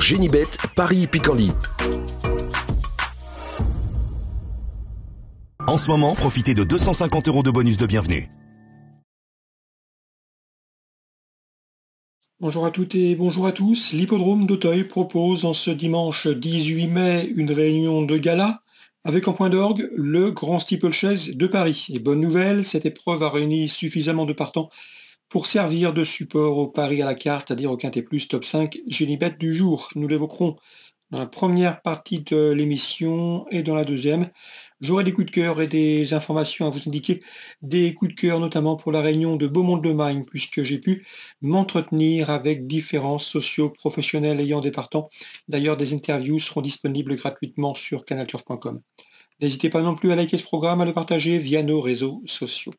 Génibet, Paris-Picardie. En ce moment, profitez de 250 € de bonus de bienvenue. Bonjour à toutes et bonjour à tous. L'hippodrome d'Auteuil propose en ce dimanche 18 mai une réunion de gala avec en point d'orgue le Grand Steeplechase de Paris. Et bonne nouvelle, cette épreuve a réuni suffisamment de partants pour servir de support au pari à la carte, c'est-à-dire au Quintet Plus Top 5 Génibet du jour. Nous l'évoquerons dans la première partie de l'émission et dans la deuxième. J'aurai des coups de cœur et des informations à vous indiquer, des coups de cœur notamment pour la réunion de Beaumont-de-Magne, puisque j'ai pu m'entretenir avec différents socio-professionnels ayant des partants. D'ailleurs, des interviews seront disponibles gratuitement sur canalturf.com. N'hésitez pas non plus à liker ce programme, à le partager via nos réseaux sociaux.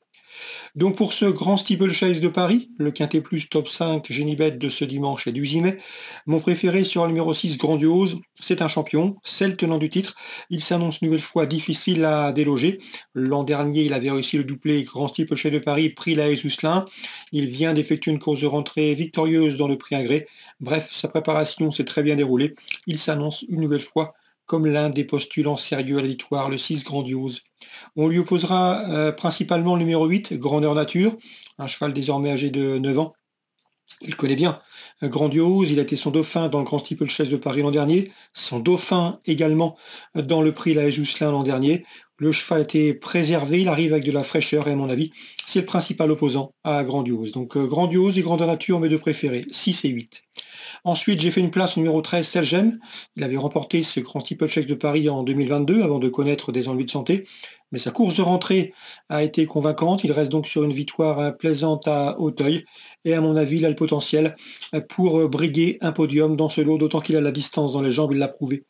Donc pour ce grand steeplechase de Paris, le Quintet Plus Top 5 Génibet de ce dimanche et 18 mai, mon préféré sera le numéro 6 Grandiose. C'est un champion, c'est le tenant du titre. Il s'annonce une nouvelle fois difficile à déloger. L'an dernier, il avait réussi le doublé Grand Steeplechase de Paris, prix la Souslin. Il vient d'effectuer une course de rentrée victorieuse dans le prix Agré. Bref, sa préparation s'est très bien déroulée. Il s'annonce une nouvelle fois comme l'un des postulants sérieux à la victoire, le 6 Grandiose. On lui opposera principalement le numéro 8, Grandeur Nature, un cheval désormais âgé de 9 ans. Il connaît bien Grandiose, il a été son dauphin dans le Grand Steeplechase de Paris l'an dernier, son dauphin également dans le prix La Jousselin l'an dernier. Le cheval a été préservé, il arrive avec de la fraîcheur et à mon avis, c'est le principal opposant à Grandiose. Donc Grandiose et Grandeur Nature, mes deux préférés, 6 et 8. Ensuite, j'ai fait une place au numéro 13, Selgem. Il avait remporté ce Grand Steeplechase de Paris en 2022 avant de connaître des ennuis de santé. Mais sa course de rentrée a été convaincante. Il reste donc sur une victoire plaisante à Auteuil. Et à mon avis, il a le potentiel pour briguer un podium dans ce lot, d'autant qu'il a la distance dans les jambes, il l'a prouvé.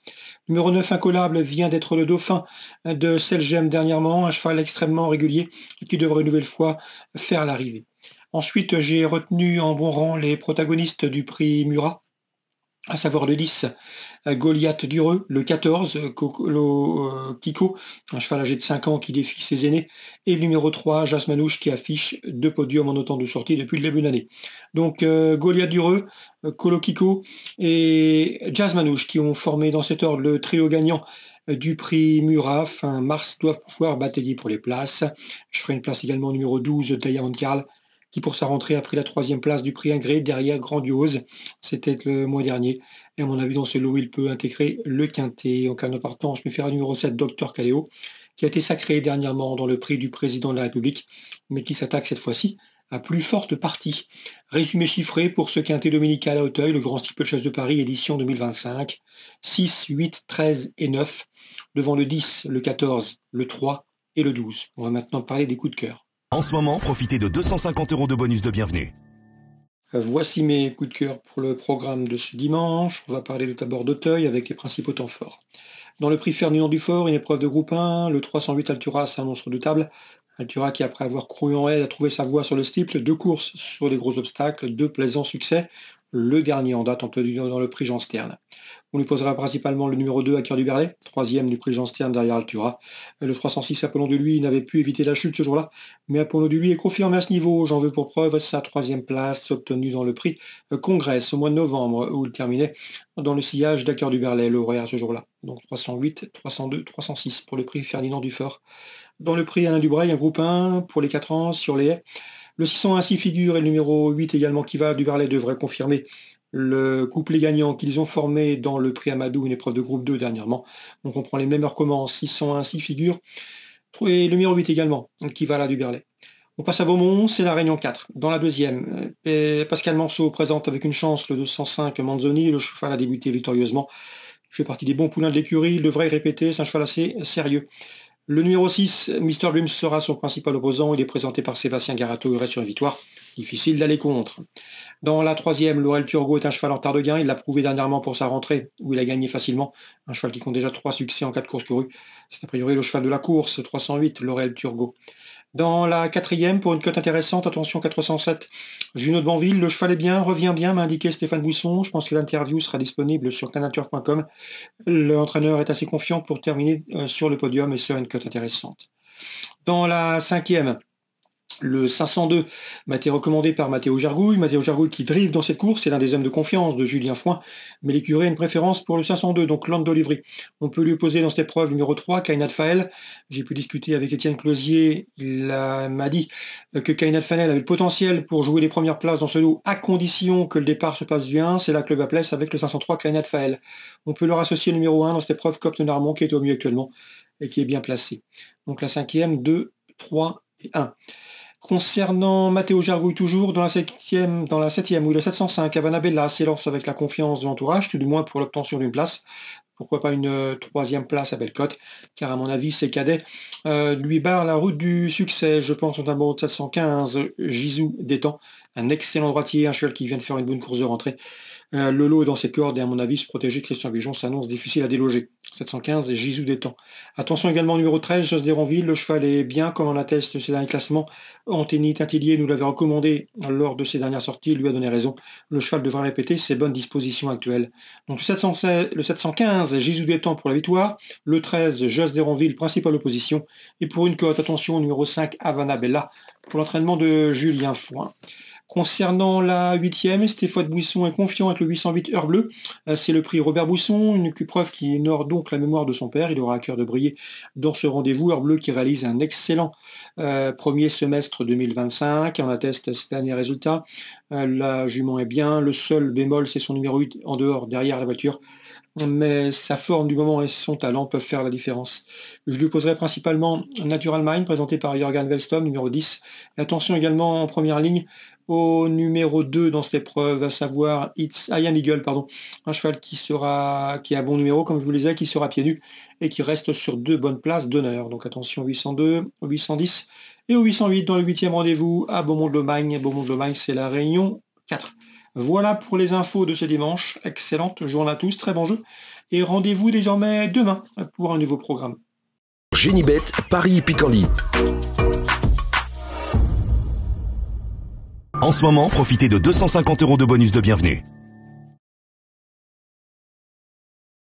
Numéro 9, Incollable, vient d'être le dauphin de Selgem dernièrement, un cheval extrêmement régulier qui devrait une nouvelle fois faire l'arrivée. Ensuite, j'ai retenu en bon rang les protagonistes du prix Murat, à savoir le 10, Goliath Dureux, le 14, Kiko, un cheval âgé de 5 ans qui défie ses aînés, et le numéro 3, Jasmanouche, qui affiche 2 podiums en autant de sorties depuis le début de l'année. Donc Goliath Dureux, Colo Kiko et Jasmanouche qui ont formé dans cet ordre le trio gagnant du prix Murat. Fin mars doivent pouvoir batailler pour les places. Je ferai une place également au numéro 12, Diamond Carl, qui pour sa rentrée a pris la 3e place du prix Ingré derrière Grandiose. C'était le mois dernier. Et à mon avis, dans ce lot, il peut intégrer le Quintet. En cas de partant, je me ferai le numéro 7, Dr Caléo, qui a été sacré dernièrement dans le prix du président de la République, mais qui s'attaque cette fois-ci à plus forte partie. Résumé chiffré pour ce Quintet dominical à Auteuil, le Grand Steeplechase de Paris, édition 2025. 6, 8, 13 et 9, devant le 10, le 14, le 3 et le 12. On va maintenant parler des coups de cœur. En ce moment, profitez de 250 € de bonus de bienvenue. Voici mes coups de cœur pour le programme de ce dimanche. On va parler tout d'abord d'Auteuil avec les principaux temps forts. Dans le prix Ferdinand Dufort, une épreuve de groupe 1, le 308 Altura, c'est un monstre de table. Altura qui, après avoir couru en aile, a trouvé sa voie sur le steeple, 2 courses sur des gros obstacles, 2 plaisants succès. Le dernier en date obtenu dans le prix Jean Stern. On lui posera principalement le numéro 2 à Cœur du Berlay, 3e du prix Jean Stern derrière Altura. Le 306 Apollon de lui n'avait pu éviter la chute ce jour-là, mais Apollon de lui est confirmé à ce niveau. J'en veux pour preuve sa 3e place obtenue dans le prix Congrès au mois de novembre, où il terminait dans le sillage d'Acœur du Berlay, lauréat ce jour-là. Donc 308, 302, 306 pour le prix Ferdinand Dufort. Dans le prix Alain Dubrail, un groupe 1 pour les 4 ans sur les haies. Le 601 6 figures et le numéro 8 également qui va du Berlay devrait confirmer le couplet gagnant qu'ils ont formé dans le prix Amadou, une épreuve de groupe 2 dernièrement. Donc on prend les mêmes heures commence, 601 6 figures et le numéro 8 également qui va là du Berlay. On passe à Beaumont, c'est la Réunion 4. Dans la deuxième, Pascal Manceau présente avec une chance le 205 Manzoni. Le cheval a débuté victorieusement. Il fait partie des bons poulains de l'écurie. Il devrait y répéter, c'est un cheval assez sérieux. Le numéro 6, Mr. Dreams, sera son principal opposant. Il est présenté par Sébastien Garato. Il reste sur une victoire. Difficile d'aller contre. Dans la troisième, Laurel Turgot est un cheval en retard de gain. Il l'a prouvé dernièrement pour sa rentrée, où il a gagné facilement. Un cheval qui compte déjà 3 succès en 4 courses courues. C'est a priori le cheval de la course, 308, Laurel Turgot. Dans la quatrième, pour une cote intéressante, attention 407, Junot de Banville, le cheval est bien, revient bien, m'a indiqué Stéphane Buisson. Je pense que l'interview sera disponible sur canalturf.com. L'entraîneur est assez confiant pour terminer sur le podium et c'est une cote intéressante. Dans la cinquième, Le 502 m'a été recommandé par Mathéo Jargouille. Mathéo Jargouille qui drive dans cette course, c'est l'un des hommes de confiance de Julien Foin, mais l'écurie a une préférence pour le 502, donc Lando Livry. On peut lui opposer dans cette épreuve numéro 3, Kainat Fael. J'ai pu discuter avec Étienne Closier, m'a dit que Kainat Fael avait le potentiel pour jouer les premières places dans ce lot, à condition que le départ se passe bien. C'est là que le bas blesse avec le 503 Kainat Fael. On peut leur associer le numéro 1 dans cette épreuve, Copte Narmont, qui est au mieux actuellement et qui est bien placé. Donc la 5e, 2, 3 et 1. Concernant Mathéo Jargouille, toujours dans la 7e, où le 705, Havana Bella s'élance avec la confiance de l'entourage, tout du moins pour l'obtention d'une place. Pourquoi pas une 3e place à Bellecote, car à mon avis, ses cadets lui barrent la route du succès. Je pense notamment au 715, Gisou d'Étang, un excellent droitier, un cheval qui vient de faire une bonne course de rentrée. Le lot est dans ses cordes et à mon avis, se protéger Christian Vigeon s'annonce difficile à déloger. 715, Gisou d'Étang. Attention également au numéro 13, Jos d'Héronville. Le cheval est bien, comme en atteste ses derniers classements. Anthony Tintillier nous l'avait recommandé lors de ses dernières sorties, il lui a donné raison. Le cheval devrait répéter ses bonnes dispositions actuelles. Donc le 715, Gisou d'Étang pour la victoire. Le 13, Jos d'Héronville, principale opposition. Et pour une cote, attention au numéro 5, Havana Bella, pour l'entraînement de Julien Foin. Concernant la 8e, Stéphane Bouisson est confiant avec le 808 Heure Bleue. C'est le prix Robert Bouisson, une épreuve qui honore donc la mémoire de son père. Il aura à cœur de briller dans ce rendez-vous. Heure Bleue qui réalise un excellent premier semestre 2025. On atteste ces derniers résultats. La jument est bien. Le seul bémol, c'est son numéro 8 en dehors, derrière la voiture. Mais sa forme du moment et son talent peuvent faire la différence. Je lui poserai principalement Natural Mind, présenté par Jürgen Wellstom, numéro 10. Et attention également en première ligne au numéro 2 dans cette épreuve, à savoir I Am Eagle, un cheval qui a un bon numéro, comme je vous le disais, qui sera pieds nus et qui reste sur 2 bonnes places d'honneur. Donc attention au 802, au 810 et au 808 dans le 8e rendez-vous à Beaumont-de-Lomagne. Beaumont-de-Lomagne, c'est la réunion 4. Voilà pour les infos de ce dimanche. Excellente journée à tous, très bon jeu. Et rendez-vous désormais demain pour un nouveau programme. Génibet, Paris Picardie. En ce moment, profitez de 250 € de bonus de bienvenue.